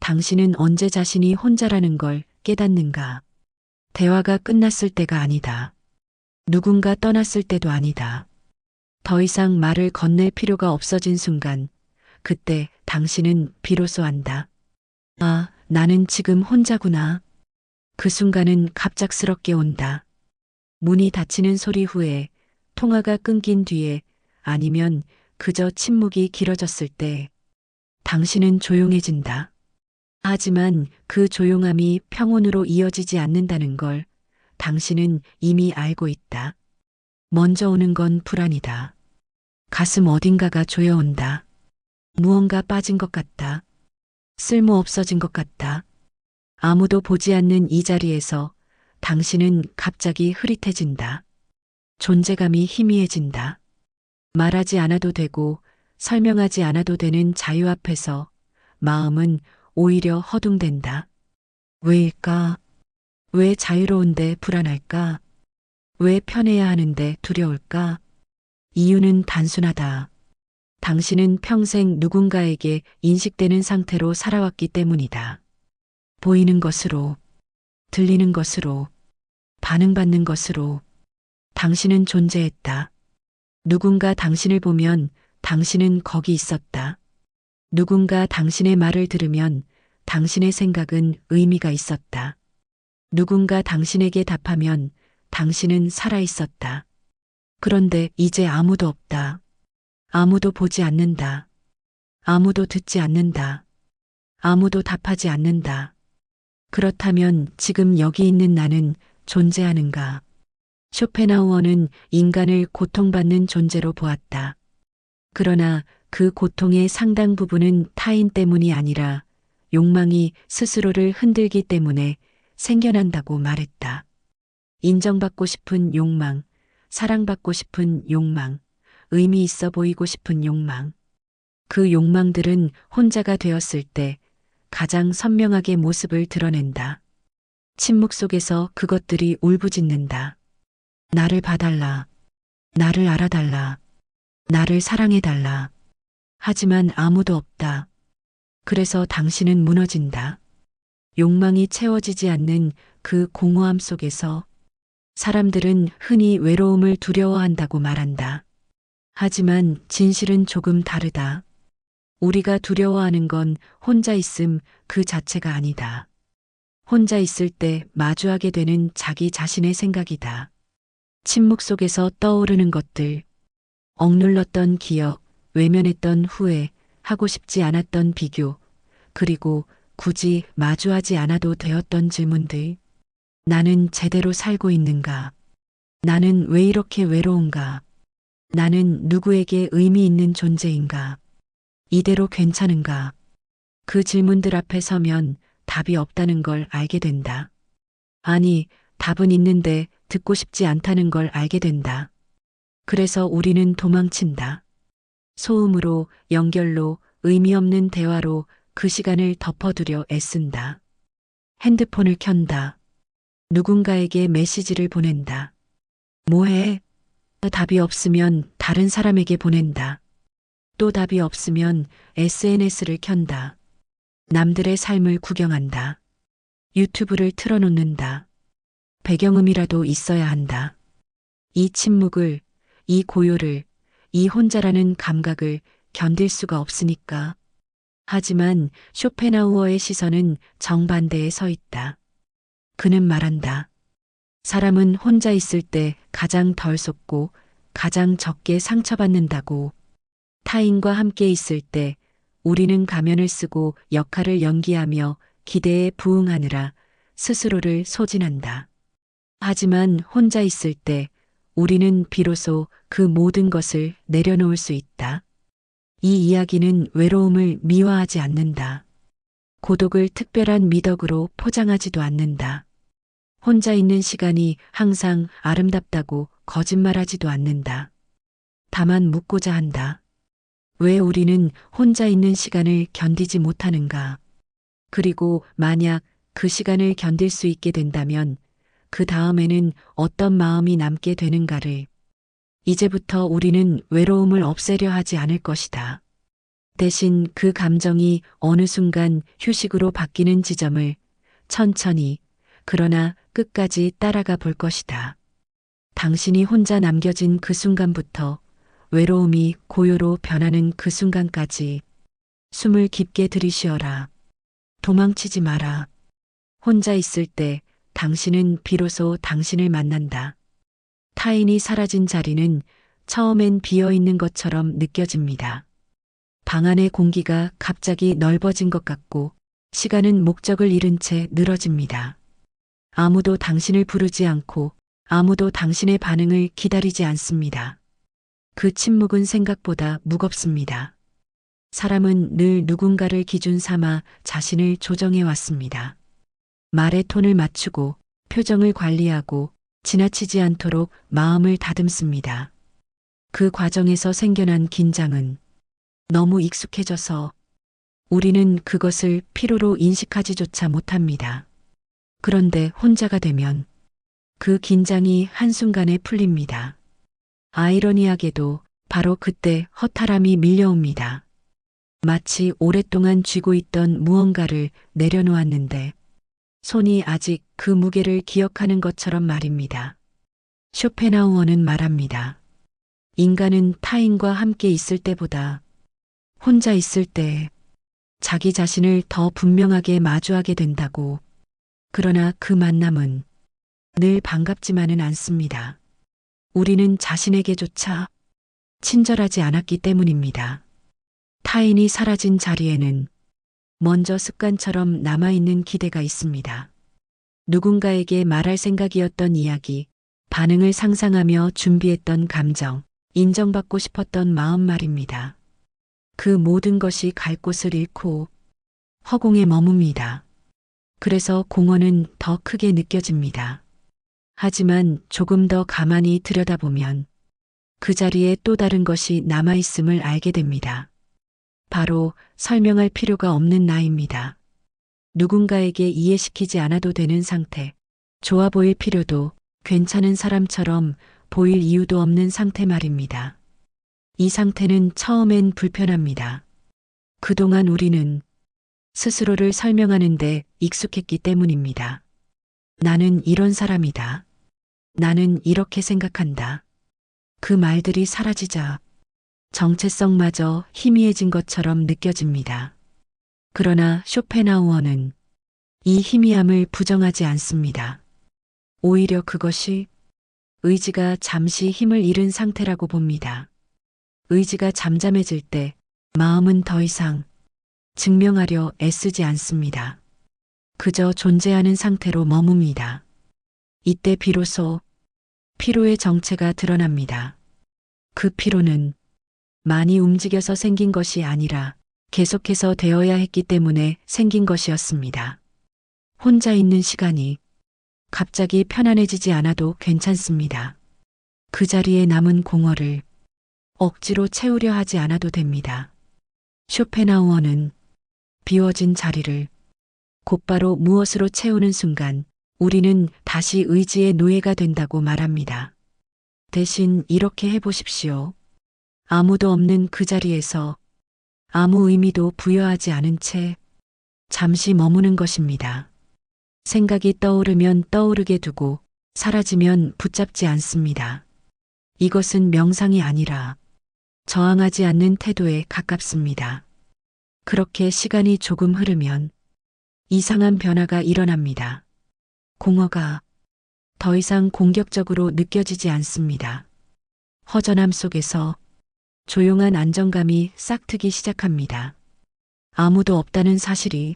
당신은 언제 자신이 혼자라는 걸 깨닫는가? 대화가 끝났을 때가 아니다. 누군가 떠났을 때도 아니다. 더 이상 말을 건넬 필요가 없어진 순간, 그때 당신은 비로소 안다. 아, 나는 지금 혼자구나. 그 순간은 갑작스럽게 온다. 문이 닫히는 소리 후에, 통화가 끊긴 뒤에, 아니면 그저 침묵이 길어졌을 때, 당신은 조용해진다. 하지만 그 조용함이 평온으로 이어지지 않는다는 걸 당신은 이미 알고 있다. 먼저 오는 건 불안이다. 가슴 어딘가가 조여온다. 무언가 빠진 것 같다. 쓸모 없어진 것 같다. 아무도 보지 않는 이 자리에서 당신은 갑자기 흐릿해진다. 존재감이 희미해진다. 말하지 않아도 되고 설명하지 않아도 되는 자유 앞에서 마음은 오히려 허둥댄다. 왜일까? 왜 자유로운데 불안할까? 왜 편해야 하는데 두려울까? 이유는 단순하다. 당신은 평생 누군가에게 인식되는 상태로 살아왔기 때문이다. 보이는 것으로, 들리는 것으로, 반응받는 것으로 당신은 존재했다. 누군가 당신을 보면 당신은 거기 있었다. 누군가 당신의 말을 들으면 당신의 생각은 의미가 있었다. 누군가 당신에게 답하면 당신은 살아 있었다. 그런데 이제 아무도 없다. 아무도 보지 않는다. 아무도 듣지 않는다. 아무도 답하지 않는다. 그렇다면 지금 여기 있는 나는 존재하는가? 쇼펜하우어는 인간을 고통받는 존재로 보았다. 그러나 그 고통의 상당 부분은 타인 때문이 아니라 욕망이 스스로를 흔들기 때문에 생겨난다고 말했다. 인정받고 싶은 욕망, 사랑받고 싶은 욕망, 의미 있어 보이고 싶은 욕망. 그 욕망들은 혼자가 되었을 때 가장 선명하게 모습을 드러낸다. 침묵 속에서 그것들이 울부짖는다. 나를 봐달라. 나를 알아달라. 나를 사랑해달라. 하지만 아무도 없다. 그래서 당신은 무너진다. 욕망이 채워지지 않는 그 공허함 속에서 사람들은 흔히 외로움을 두려워한다고 말한다. 하지만 진실은 조금 다르다. 우리가 두려워하는 건 혼자 있음 그 자체가 아니다. 혼자 있을 때 마주하게 되는 자기 자신의 생각이다. 침묵 속에서 떠오르는 것들, 억눌렀던 기억, 외면했던 후회, 하고 싶지 않았던 비교, 그리고 굳이 마주하지 않아도 되었던 질문들. 나는 제대로 살고 있는가? 나는 왜 이렇게 외로운가? 나는 누구에게 의미 있는 존재인가? 이대로 괜찮은가? 그 질문들 앞에 서면 답이 없다는 걸 알게 된다. 아니, 답은 있는데 듣고 싶지 않다는 걸 알게 된다. 그래서 우리는 도망친다. 소음으로, 연결로, 의미 없는 대화로 그 시간을 덮어두려 애쓴다. 핸드폰을 켠다. 누군가에게 메시지를 보낸다. 뭐해? 답이 없으면 다른 사람에게 보낸다. 또 답이 없으면 SNS를 켠다. 남들의 삶을 구경한다. 유튜브를 틀어놓는다. 배경음이라도 있어야 한다. 이 침묵을, 이 고요를, 이 혼자라는 감각을 견딜 수가 없으니까. 하지만 쇼펜하우어의 시선은 정반대에 서 있다. 그는 말한다. 사람은 혼자 있을 때 가장 덜 속고 가장 적게 상처받는다고. 타인과 함께 있을 때 우리는 가면을 쓰고 역할을 연기하며 기대에 부응하느라 스스로를 소진한다. 하지만 혼자 있을 때 우리는 비로소 그 모든 것을 내려놓을 수 있다. 이 이야기는 외로움을 미화하지 않는다. 고독을 특별한 미덕으로 포장하지도 않는다. 혼자 있는 시간이 항상 아름답다고 거짓말하지도 않는다. 다만 묻고자 한다. 왜 우리는 혼자 있는 시간을 견디지 못하는가? 그리고 만약 그 시간을 견딜 수 있게 된다면 그 다음에는 어떤 마음이 남게 되는가를. 이제부터 우리는 외로움을 없애려 하지 않을 것이다. 대신 그 감정이 어느 순간 휴식으로 바뀌는 지점을 천천히 그러나 끝까지 따라가 볼 것이다. 당신이 혼자 남겨진 그 순간부터 외로움이 고요로 변하는 그 순간까지 숨을 깊게 들이쉬어라. 도망치지 마라. 혼자 있을 때 당신은 비로소 당신을 만난다. 타인이 사라진 자리는 처음엔 비어 있는 것처럼 느껴집니다. 방 안의 공기가 갑자기 넓어진 것 같고 시간은 목적을 잃은 채 늘어집니다. 아무도 당신을 부르지 않고 아무도 당신의 반응을 기다리지 않습니다. 그 침묵은 생각보다 무겁습니다. 사람은 늘 누군가를 기준 삼아 자신을 조정해 왔습니다. 말의 톤을 맞추고 표정을 관리하고 지나치지 않도록 마음을 다듬습니다. 그 과정에서 생겨난 긴장은 너무 익숙해져서 우리는 그것을 필요로 인식하지조차 못합니다. 그런데 혼자가 되면 그 긴장이 한순간에 풀립니다. 아이러니하게도 바로 그때 허탈함이 밀려옵니다. 마치 오랫동안 쥐고 있던 무언가를 내려놓았는데 손이 아직 그 무게를 기억하는 것처럼 말입니다. 쇼펜하우어는 말합니다. 인간은 타인과 함께 있을 때보다 혼자 있을 때 자기 자신을 더 분명하게 마주하게 된다고. 그러나 그 만남은 늘 반갑지만은 않습니다. 우리는 자신에게조차 친절하지 않았기 때문입니다. 타인이 사라진 자리에는 먼저 습관처럼 남아있는 기대가 있습니다. 누군가에게 말할 생각이었던 이야기, 반응을 상상하며 준비했던 감정, 인정받고 싶었던 마음 말입니다. 그 모든 것이 갈 곳을 잃고 허공에 머뭅니다. 그래서 공허는 더 크게 느껴집니다. 하지만 조금 더 가만히 들여다보면 그 자리에 또 다른 것이 남아있음을 알게 됩니다. 바로 설명할 필요가 없는 나입니다. 누군가에게 이해시키지 않아도 되는 상태, 좋아 보일 필요도 괜찮은 사람처럼 보일 이유도 없는 상태 말입니다. 이 상태는 처음엔 불편합니다. 그동안 우리는 스스로를 설명하는데 익숙했기 때문입니다. 나는 이런 사람이다. 나는 이렇게 생각한다. 그 말들이 사라지자 정체성마저 희미해진 것처럼 느껴집니다. 그러나 쇼펜하우어는 이 희미함을 부정하지 않습니다. 오히려 그것이 의지가 잠시 힘을 잃은 상태라고 봅니다. 의지가 잠잠해질 때 마음은 더 이상 증명하려 애쓰지 않습니다. 그저 존재하는 상태로 머뭅니다. 이때 비로소 피로의 정체가 드러납니다. 그 피로는 많이 움직여서 생긴 것이 아니라 계속해서 되어야 했기 때문에 생긴 것이었습니다. 혼자 있는 시간이 갑자기 편안해지지 않아도 괜찮습니다. 그 자리에 남은 공허를 억지로 채우려 하지 않아도 됩니다. 쇼펜하우어는 비워진 자리를 곧바로 무엇으로 채우는 순간 우리는 다시 의지의 노예가 된다고 말합니다. 대신 이렇게 해보십시오. 아무도 없는 그 자리에서 아무 의미도 부여하지 않은 채 잠시 머무는 것입니다. 생각이 떠오르면 떠오르게 두고 사라지면 붙잡지 않습니다. 이것은 명상이 아니라 저항하지 않는 태도에 가깝습니다. 그렇게 시간이 조금 흐르면 이상한 변화가 일어납니다. 공허가 더 이상 공격적으로 느껴지지 않습니다. 허전함 속에서 조용한 안정감이 싹트기 시작합니다. 아무도 없다는 사실이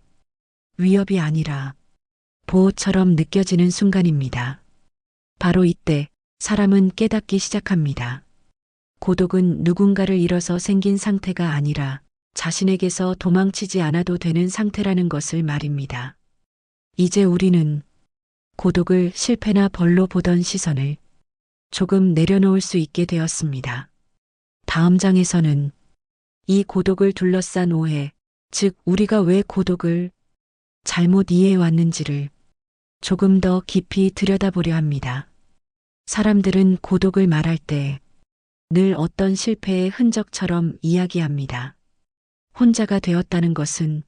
위협이 아니라 보호처럼 느껴지는 순간입니다. 바로 이때 사람은 깨닫기 시작합니다. 고독은 누군가를 잃어서 생긴 상태가 아니라 자신에게서 도망치지 않아도 되는 상태라는 것을 말입니다. 이제 우리는 고독을 실패나 벌로 보던 시선을 조금 내려놓을 수 있게 되었습니다. 다음 장에서는 이 고독을 둘러싼 오해, 즉 우리가 왜 고독을 잘못 이해해 왔는지를 조금 더 깊이 들여다보려 합니다. 사람들은 고독을 말할 때 늘 어떤 실패의 흔적처럼 이야기합니다. 혼자가 되었다는 것은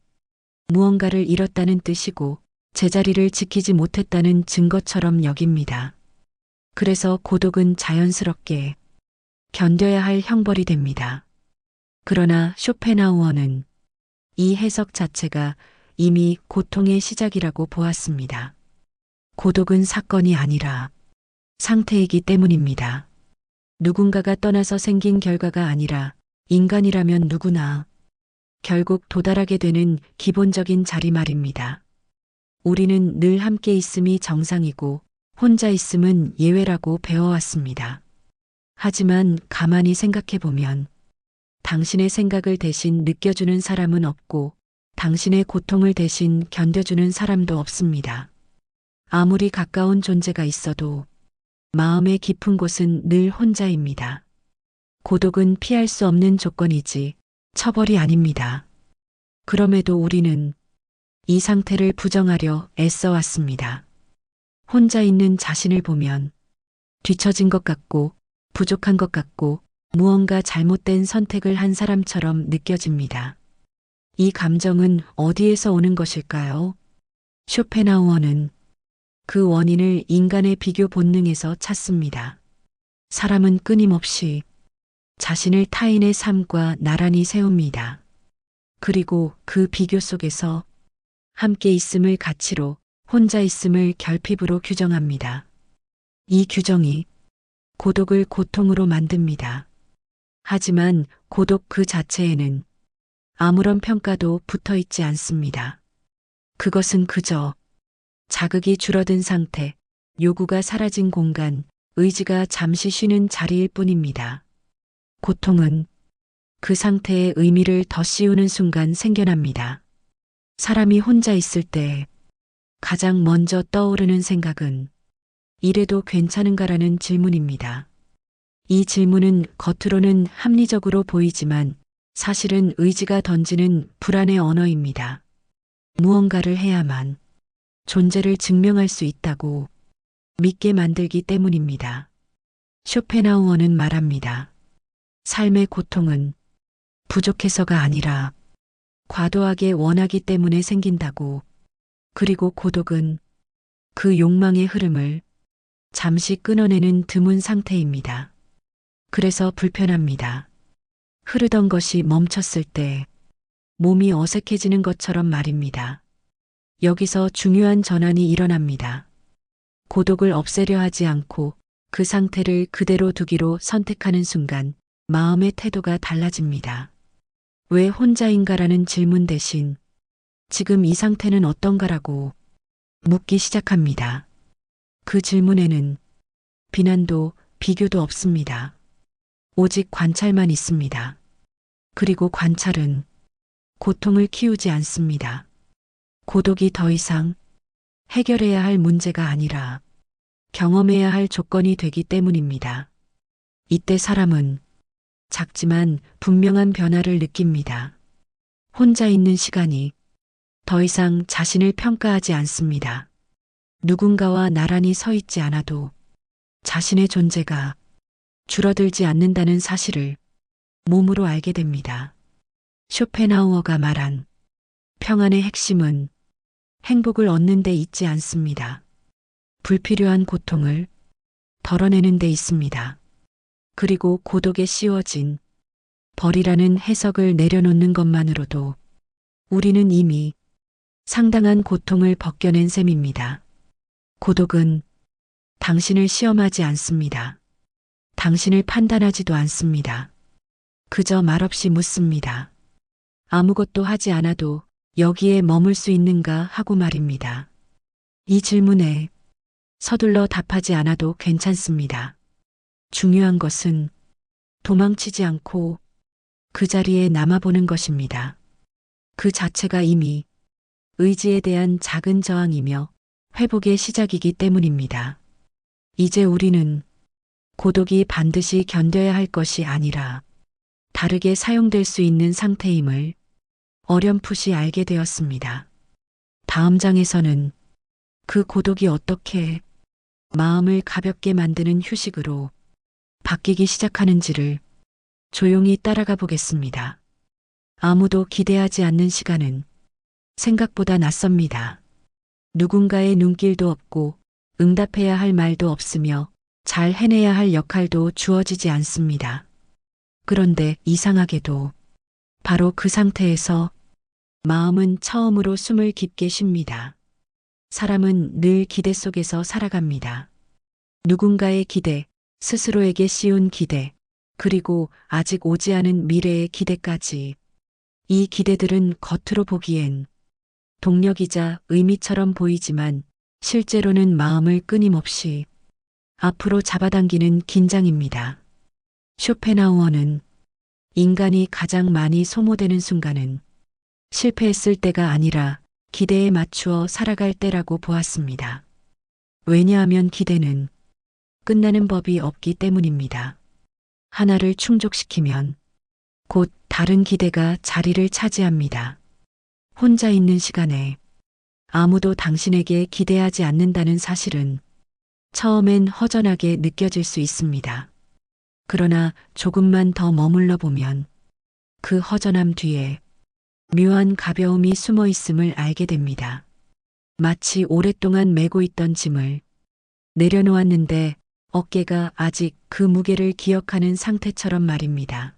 무언가를 잃었다는 뜻이고 제자리를 지키지 못했다는 증거처럼 여깁니다. 그래서 고독은 자연스럽게 견뎌야 할 형벌이 됩니다. 그러나 쇼펜하우어는 이 해석 자체가 이미 고통의 시작이라고 보았습니다. 고독은 사건이 아니라 상태이기 때문입니다. 누군가가 떠나서 생긴 결과가 아니라 인간이라면 누구나 결국 도달하게 되는 기본적인 자리 말입니다. 우리는 늘 함께 있음이 정상이고 혼자 있음은 예외라고 배워왔습니다. 하지만 가만히 생각해 보면 당신의 생각을 대신 느껴주는 사람은 없고 당신의 고통을 대신 견뎌주는 사람도 없습니다. 아무리 가까운 존재가 있어도 마음의 깊은 곳은 늘 혼자입니다. 고독은 피할 수 없는 조건이지 처벌이 아닙니다. 그럼에도 우리는 이 상태를 부정하려 애써왔습니다. 혼자 있는 자신을 보면 뒤처진 것 같고 부족한 것 같고 무언가 잘못된 선택을 한 사람처럼 느껴집니다. 이 감정은 어디에서 오는 것일까요? 쇼펜하우어는 그 원인을 인간의 비교 본능에서 찾습니다. 사람은 끊임없이 자신을 타인의 삶과 나란히 세웁니다. 그리고 그 비교 속에서 함께 있음을 가치로, 혼자 있음을 결핍으로 규정합니다. 이 규정이 고독을 고통으로 만듭니다. 하지만 고독 그 자체에는 아무런 평가도 붙어 있지 않습니다. 그것은 그저 자극이 줄어든 상태, 요구가 사라진 공간, 의지가 잠시 쉬는 자리일 뿐입니다. 고통은 그 상태의 의미를 덧씌우는 순간 생겨납니다. 사람이 혼자 있을 때 가장 먼저 떠오르는 생각은 이래도 괜찮은가라는 질문입니다. 이 질문은 겉으로는 합리적으로 보이지만 사실은 의지가 던지는 불안의 언어입니다. 무언가를 해야만 존재를 증명할 수 있다고 믿게 만들기 때문입니다. 쇼펜하우어는 말합니다. 삶의 고통은 부족해서가 아니라 과도하게 원하기 때문에 생긴다고. 그리고 고독은 그 욕망의 흐름을 잠시 끊어내는 드문 상태입니다. 그래서 불편합니다. 흐르던 것이 멈췄을 때 몸이 어색해지는 것처럼 말입니다. 여기서 중요한 전환이 일어납니다. 고독을 없애려 하지 않고 그 상태를 그대로 두기로 선택하는 순간 마음의 태도가 달라집니다. 왜 혼자인가라는 질문 대신 지금 이 상태는 어떤가라고 묻기 시작합니다. 그 질문에는 비난도 비교도 없습니다. 오직 관찰만 있습니다. 그리고 관찰은 고통을 키우지 않습니다. 고독이 더 이상 해결해야 할 문제가 아니라 경험해야 할 조건이 되기 때문입니다. 이때 사람은 작지만 분명한 변화를 느낍니다. 혼자 있는 시간이 더 이상 자신을 평가하지 않습니다. 누군가와 나란히 서 있지 않아도 자신의 존재가 줄어들지 않는다는 사실을 몸으로 알게 됩니다. 쇼펜하우어가 말한 평안의 핵심은 행복을 얻는 데 있지 않습니다. 불필요한 고통을 덜어내는 데 있습니다. 그리고 고독에 씌워진 벌이라는 해석을 내려놓는 것만으로도 우리는 이미 상당한 고통을 벗겨낸 셈입니다. 고독은 당신을 시험하지 않습니다. 당신을 판단하지도 않습니다. 그저 말없이 묻습니다. 아무것도 하지 않아도 여기에 머물 수 있는가 하고 말입니다. 이 질문에 서둘러 답하지 않아도 괜찮습니다. 중요한 것은 도망치지 않고 그 자리에 남아보는 것입니다. 그 자체가 이미 의지에 대한 작은 저항이며 회복의 시작이기 때문입니다. 이제 우리는 고독이 반드시 견뎌야 할 것이 아니라 다르게 사용될 수 있는 상태임을 어렴풋이 알게 되었습니다. 다음 장에서는 그 고독이 어떻게 마음을 가볍게 만드는 휴식으로 바뀌기 시작하는지를 조용히 따라가 보겠습니다. 아무도 기대하지 않는 시간은 생각보다 낯섭니다. 누군가의 눈길도 없고 응답해야 할 말도 없으며 잘 해내야 할 역할도 주어지지 않습니다. 그런데 이상하게도 바로 그 상태에서 마음은 처음으로 숨을 깊게 쉽니다. 사람은 늘 기대 속에서 살아갑니다. 누군가의 기대, 스스로에게 씌운 기대, 그리고 아직 오지 않은 미래의 기대까지. 이 기대들은 겉으로 보기엔 동력이자 의미처럼 보이지만 실제로는 마음을 끊임없이 앞으로 잡아당기는 긴장입니다. 쇼펜하우어는 인간이 가장 많이 소모되는 순간은 실패했을 때가 아니라 기대에 맞추어 살아갈 때라고 보았습니다. 왜냐하면 기대는 끝나는 법이 없기 때문입니다. 하나를 충족시키면 곧 다른 기대가 자리를 차지합니다. 혼자 있는 시간에 아무도 당신에게 기대하지 않는다는 사실은 처음엔 허전하게 느껴질 수 있습니다. 그러나 조금만 더 머물러 보면 그 허전함 뒤에 묘한 가벼움이 숨어 있음을 알게 됩니다. 마치 오랫동안 메고 있던 짐을 내려놓았는데 어깨가 아직 그 무게를 기억하는 상태처럼 말입니다.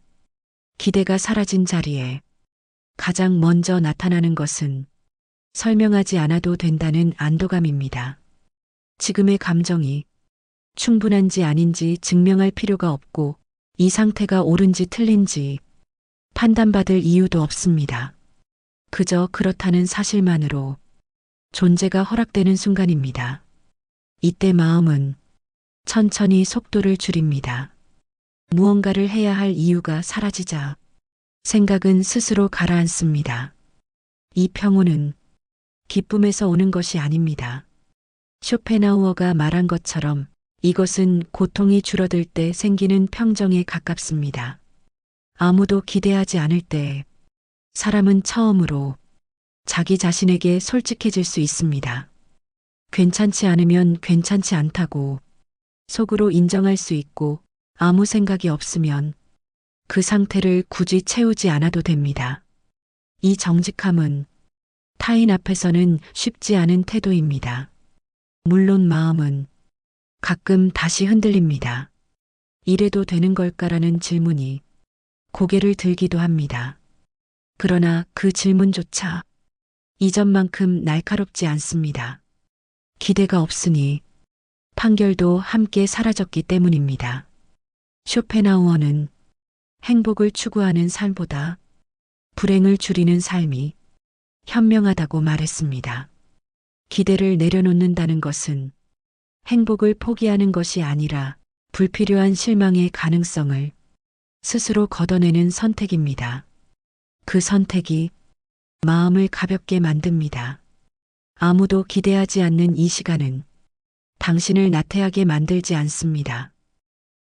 기대가 사라진 자리에 가장 먼저 나타나는 것은 설명하지 않아도 된다는 안도감입니다. 지금의 감정이 충분한지 아닌지 증명할 필요가 없고 이 상태가 옳은지 틀린지 판단받을 이유도 없습니다. 그저 그렇다는 사실만으로 존재가 허락되는 순간입니다. 이때 마음은 천천히 속도를 줄입니다. 무언가를 해야 할 이유가 사라지자 생각은 스스로 가라앉습니다. 이 평온은 기쁨에서 오는 것이 아닙니다. 쇼펜하우어가 말한 것처럼 이것은 고통이 줄어들 때 생기는 평정에 가깝습니다. 아무도 기대하지 않을 때 사람은 처음으로 자기 자신에게 솔직해질 수 있습니다. 괜찮지 않으면 괜찮지 않다고 속으로 인정할 수 있고 아무 생각이 없으면 그 상태를 굳이 채우지 않아도 됩니다. 이 정직함은 타인 앞에서는 쉽지 않은 태도입니다. 물론 마음은 가끔 다시 흔들립니다. 이래도 되는 걸까라는 질문이 고개를 들기도 합니다. 그러나 그 질문조차 이전만큼 날카롭지 않습니다. 기대가 없으니 판결도 함께 사라졌기 때문입니다. 쇼펜하우어는 행복을 추구하는 삶보다 불행을 줄이는 삶이 현명하다고 말했습니다. 기대를 내려놓는다는 것은 행복을 포기하는 것이 아니라 불필요한 실망의 가능성을 스스로 걷어내는 선택입니다. 그 선택이 마음을 가볍게 만듭니다. 아무도 기대하지 않는 이 시간은 당신을 나태하게 만들지 않습니다.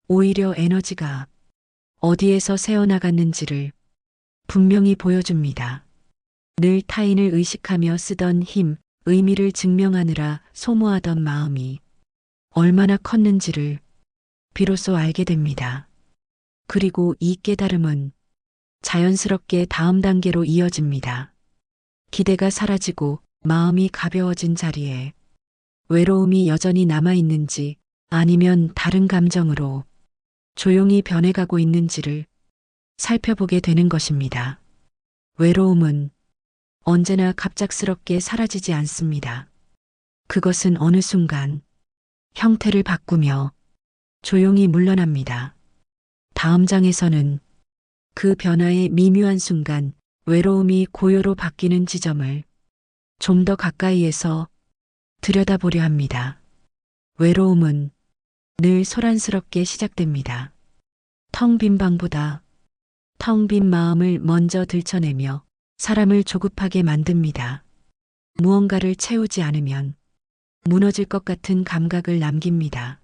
오히려 에너지가 어디에서 새어나갔는지를 분명히 보여줍니다. 늘 타인을 의식하며 쓰던 힘, 의미를 증명하느라 소모하던 마음이 얼마나 컸는지를 비로소 알게 됩니다. 그리고 이 깨달음은 자연스럽게 다음 단계로 이어집니다. 기대가 사라지고 마음이 가벼워진 자리에 외로움이 여전히 남아있는지 아니면 다른 감정으로 조용히 변해가고 있는지를 살펴보게 되는 것입니다. 외로움은 언제나 갑작스럽게 사라지지 않습니다. 그것은 어느 순간 형태를 바꾸며 조용히 물러납니다. 다음 장에서는 그 변화의 미묘한 순간 외로움이 고요로 바뀌는 지점을 좀 더 가까이에서 들여다보려 합니다. 외로움은 늘 소란스럽게 시작됩니다. 텅 빈 방보다 텅 빈 마음을 먼저 들춰내며 사람을 조급하게 만듭니다. 무언가를 채우지 않으면 무너질 것 같은 감각을 남깁니다.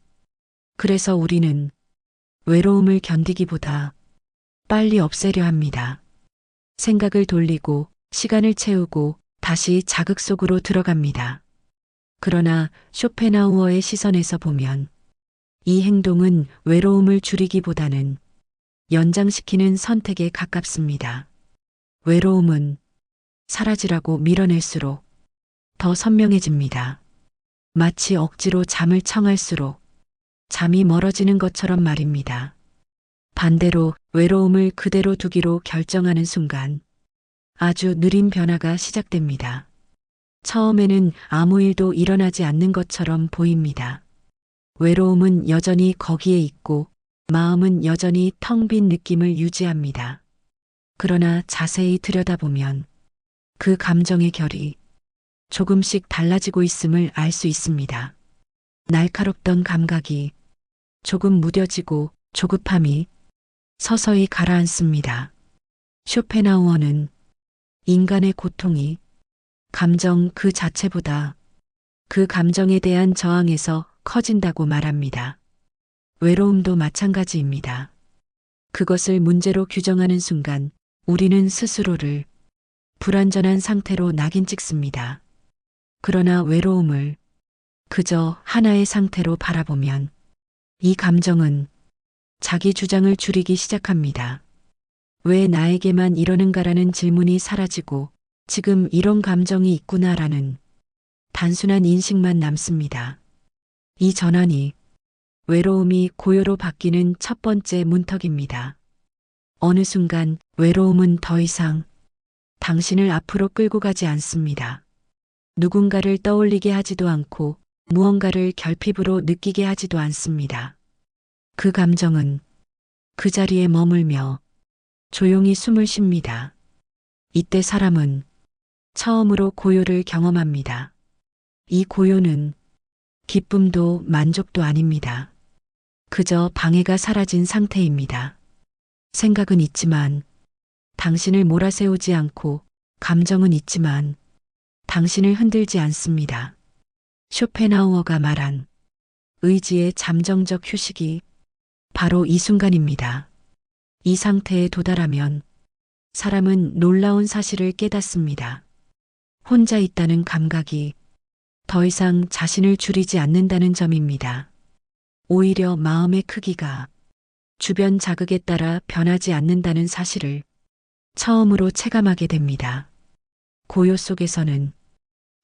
그래서 우리는 외로움을 견디기보다 빨리 없애려 합니다. 생각을 돌리고 시간을 채우고 다시 자극 속으로 들어갑니다. 그러나 쇼펜하우어의 시선에서 보면 이 행동은 외로움을 줄이기보다는 연장시키는 선택에 가깝습니다. 외로움은 사라지라고 밀어낼수록 더 선명해집니다. 마치 억지로 잠을 청할수록 잠이 멀어지는 것처럼 말입니다. 반대로 외로움을 그대로 두기로 결정하는 순간 아주 느린 변화가 시작됩니다. 처음에는 아무 일도 일어나지 않는 것처럼 보입니다. 외로움은 여전히 거기에 있고 마음은 여전히 텅 빈 느낌을 유지합니다. 그러나 자세히 들여다보면 그 감정의 결이 조금씩 달라지고 있음을 알 수 있습니다. 날카롭던 감각이 조금 무뎌지고 조급함이 서서히 가라앉습니다. 쇼펜하우어는 인간의 고통이 감정 그 자체보다 그 감정에 대한 저항에서 커진다고 말합니다. 외로움도 마찬가지입니다. 그것을 문제로 규정하는 순간 우리는 스스로를 불완전한 상태로 낙인 찍습니다. 그러나 외로움을 그저 하나의 상태로 바라보면 이 감정은 자기 주장을 줄이기 시작합니다. 왜 나에게만 이러는가라는 질문이 사라지고 지금 이런 감정이 있구나라는 단순한 인식만 남습니다. 이 전환이 외로움이 고요로 바뀌는 첫 번째 문턱입니다. 어느 순간 외로움은 더 이상 당신을 앞으로 끌고 가지 않습니다. 누군가를 떠올리게 하지도 않고 무언가를 결핍으로 느끼게 하지도 않습니다. 그 감정은 그 자리에 머물며 조용히 숨을 쉽니다. 이때 사람은 처음으로 고요를 경험합니다. 이 고요는 기쁨도 만족도 아닙니다. 그저 방해가 사라진 상태입니다. 생각은 있지만 당신을 몰아세우지 않고 감정은 있지만 당신을 흔들지 않습니다. 쇼펜하우어가 말한 의지의 잠정적 휴식이 바로 이 순간입니다. 이 상태에 도달하면 사람은 놀라운 사실을 깨닫습니다. 혼자 있다는 감각이 더 이상 자신을 줄이지 않는다는 점입니다. 오히려 마음의 크기가 주변 자극에 따라 변하지 않는다는 사실을 처음으로 체감하게 됩니다. 고요 속에서는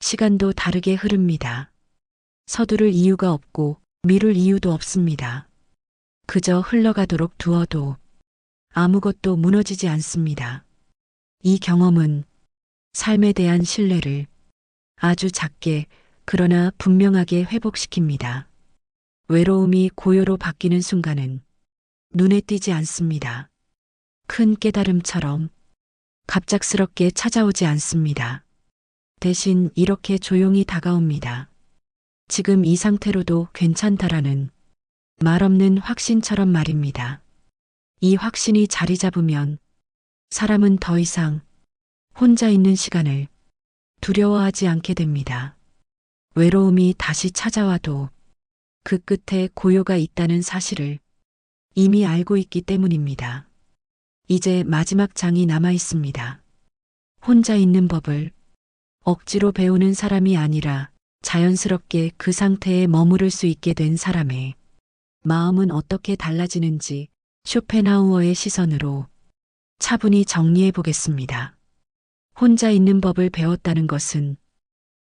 시간도 다르게 흐릅니다. 서두를 이유가 없고 미룰 이유도 없습니다. 그저 흘러가도록 두어도 아무것도 무너지지 않습니다. 이 경험은 삶에 대한 신뢰를 아주 작게 그러나 분명하게 회복시킵니다. 외로움이 고요로 바뀌는 순간은 눈에 띄지 않습니다. 큰 깨달음처럼 갑작스럽게 찾아오지 않습니다. 대신 이렇게 조용히 다가옵니다. 지금 이 상태로도 괜찮다라는 말없는 확신처럼 말입니다. 이 확신이 자리 잡으면 사람은 더 이상 혼자 있는 시간을 두려워하지 않게 됩니다. 외로움이 다시 찾아와도 그 끝에 고요가 있다는 사실을 이미 알고 있기 때문입니다. 이제 마지막 장이 남아 있습니다. 혼자 있는 법을 억지로 배우는 사람이 아니라 자연스럽게 그 상태에 머무를 수 있게 된 사람의 마음은 어떻게 달라지는지 쇼펜하우어의 시선으로 차분히 정리해 보겠습니다. 혼자 있는 법을 배웠다는 것은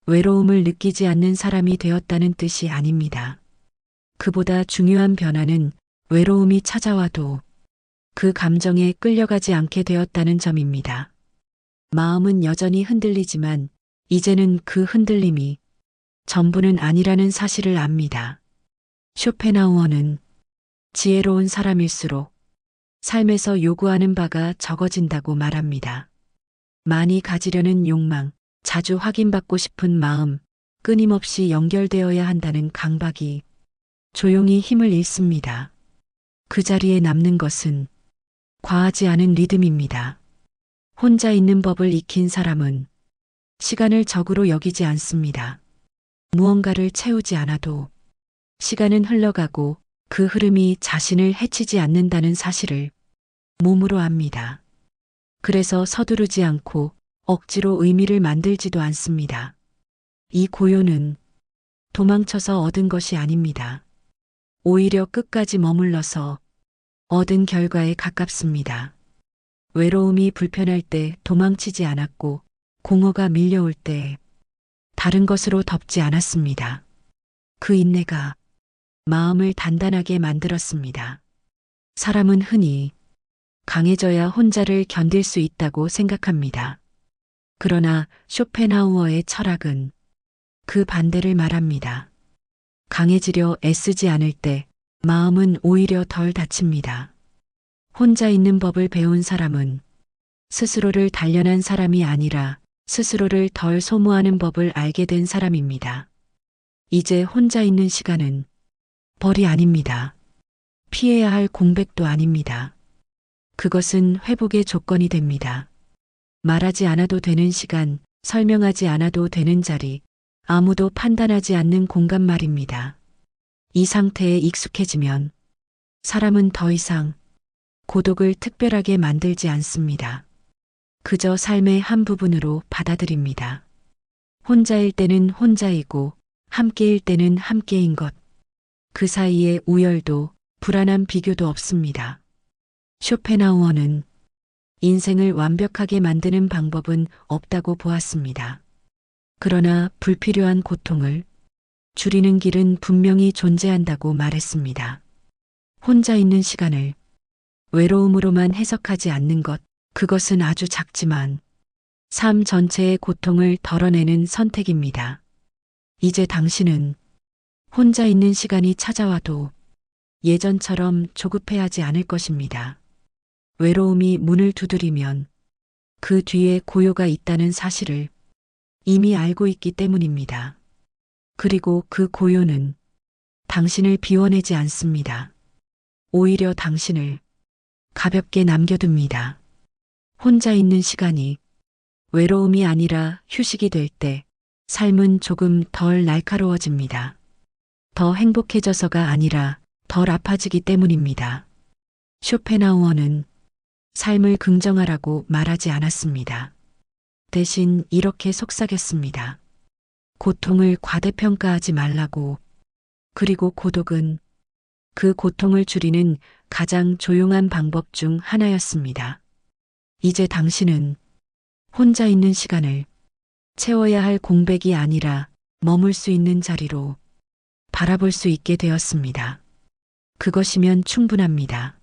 외로움을 느끼지 않는 사람이 되었다는 뜻이 아닙니다. 그보다 중요한 변화는 외로움이 찾아와도 그 감정에 끌려가지 않게 되었다는 점입니다. 마음은 여전히 흔들리지만 이제는 그 흔들림이 전부는 아니라는 사실을 압니다. 쇼펜하우어는 지혜로운 사람일수록 삶에서 요구하는 바가 적어진다고 말합니다. 많이 가지려는 욕망, 자주 확인받고 싶은 마음, 끊임없이 연결되어야 한다는 강박이 조용히 힘을 잃습니다. 그 자리에 남는 것은 과하지 않은 리듬입니다. 혼자 있는 법을 익힌 사람은 시간을 적으로 여기지 않습니다. 무언가를 채우지 않아도 시간은 흘러가고 그 흐름이 자신을 해치지 않는다는 사실을 몸으로 압니다. 그래서 서두르지 않고 억지로 의미를 만들지도 않습니다. 이 고요는 도망쳐서 얻은 것이 아닙니다. 오히려 끝까지 머물러서 얻은 결과에 가깝습니다. 외로움이 불편할 때 도망치지 않았고 공허가 밀려올 때 다른 것으로 덮지 않았습니다. 그 인내가 마음을 단단하게 만들었습니다. 사람은 흔히 강해져야 혼자를 견딜 수 있다고 생각합니다. 그러나 쇼펜하우어의 철학은 그 반대를 말합니다. 강해지려 애쓰지 않을 때 마음은 오히려 덜 다칩니다. 혼자 있는 법을 배운 사람은 스스로를 단련한 사람이 아니라 스스로를 덜 소모하는 법을 알게 된 사람입니다. 이제 혼자 있는 시간은 벌이 아닙니다. 피해야 할 공백도 아닙니다. 그것은 회복의 조건이 됩니다. 말하지 않아도 되는 시간, 설명하지 않아도 되는 자리, 아무도 판단하지 않는 공간 말입니다. 이 상태에 익숙해지면 사람은 더 이상 고독을 특별하게 만들지 않습니다. 그저 삶의 한 부분으로 받아들입니다. 혼자일 때는 혼자이고 함께일 때는 함께인 것. 그 사이에 우열도 불안한 비교도 없습니다. 쇼펜하우어는 인생을 완벽하게 만드는 방법은 없다고 보았습니다. 그러나 불필요한 고통을 줄이는 길은 분명히 존재한다고 말했습니다. 혼자 있는 시간을 외로움으로만 해석하지 않는 것, 그것은 아주 작지만 삶 전체의 고통을 덜어내는 선택입니다. 이제 당신은 혼자 있는 시간이 찾아와도 예전처럼 조급해하지 않을 것입니다. 외로움이 문을 두드리면 그 뒤에 고요가 있다는 사실을 이미 알고 있기 때문입니다. 그리고 그 고요는 당신을 비워내지 않습니다. 오히려 당신을 가볍게 남겨둡니다. 혼자 있는 시간이 외로움이 아니라 휴식이 될 때 삶은 조금 덜 날카로워집니다. 더 행복해져서가 아니라 덜 아파지기 때문입니다. 쇼펜하우어는 삶을 긍정하라고 말하지 않았습니다. 대신 이렇게 속삭였습니다. 고통을 과대평가하지 말라고. 그리고 고독은 그 고통을 줄이는 가장 조용한 방법 중 하나였습니다. 이제 당신은 혼자 있는 시간을 채워야 할 공백이 아니라 머물 수 있는 자리로 바라볼 수 있게 되었습니다. 그것이면 충분합니다.